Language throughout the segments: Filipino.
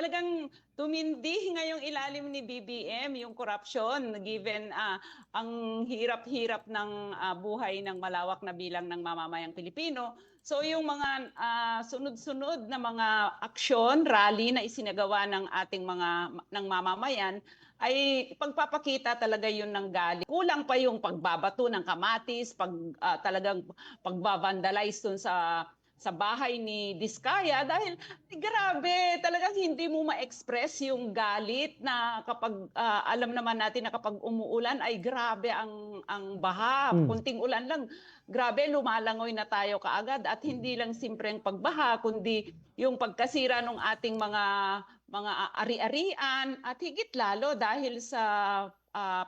talagang tumindi ngayong ilalim ni BBM yung corruption given ang hirap-hirap ng buhay ng malawak na bilang ng mamamayang Pilipino. So yung mga sunod-sunod na mga aksyon, rally na isinagawa ng ating mga ng mamamayan ay pagpapakita talaga yun ng galit. Kulang pa yung pagbabato ng kamatis, talagang pagbabandalize dun sa bahay ni Diskaya dahil grabe, talagang hindi mo ma-express yung galit na kapag alam naman natin na kapag umuulan ay grabe ang baha. Kunting ulan lang, grabe lumalangoy na tayo kaagad at hindi lang simpleng pagbaha kundi yung pagkasira ng ating mga ari-arian at higit lalo dahil sa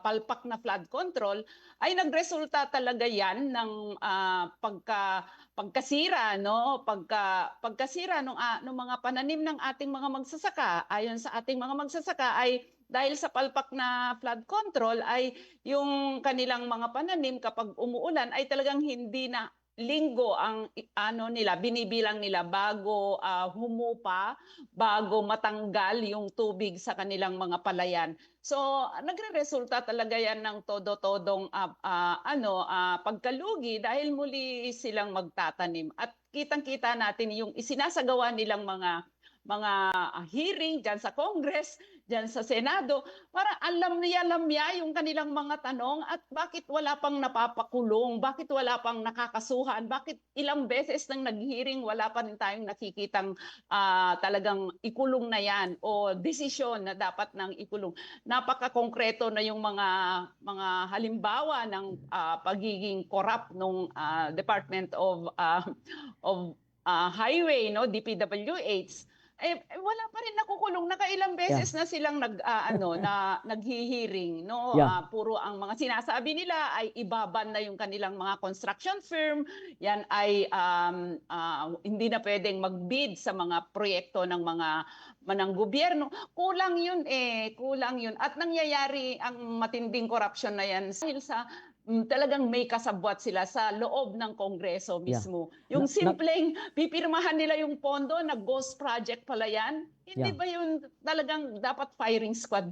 palpak na flood control ay nagresulta talaga yan ng pagkasira pagkasira ng mga pananim ng ating mga magsasaka. Ayon sa ating mga magsasaka ay dahil sa palpak na flood control ay yung kanilang mga pananim kapag umuulan ay talagang hindi na linggo ang nila binibilang nila bago humupa, bago matanggal yung tubig sa kanilang mga palayan. So nagreresulta talaga yan ng todo-todong pagkalugi dahil muli silang magtatanim at kitang-kita natin yung isinasagawa nilang mga hearing diyan sa Congress, diyan sa Senado, para alam niya yung kanilang mga tanong at bakit wala pang napapakulong, bakit wala pang nakakasuhan, bakit ilang beses nang nag-hearing wala pa rin tayong nakikitang talagang ikulong na yan o desisyon na dapat nang ikulong. Napaka-konkreto na yung mga halimbawa ng pagiging corrupt ng Department of Highway, no, DPWH. Wala pa rin nakukulong. Nakailang beses na silang naghihiring, no? Puro ang mga sinasabi nila ay ibaban na yung kanilang mga construction firm. Yan ay hindi na pwedeng mag-bid sa mga proyekto ng ng gobyerno. Kulang yun kulang yun. At nangyayari ang matinding korupsyon na yan dahil sa talagang may kasabwat sila sa loob ng Kongreso mismo. Yung simpleng pipirmahan nila yung pondo na ghost project pala yan. Hindi ba yun talagang dapat firing squad na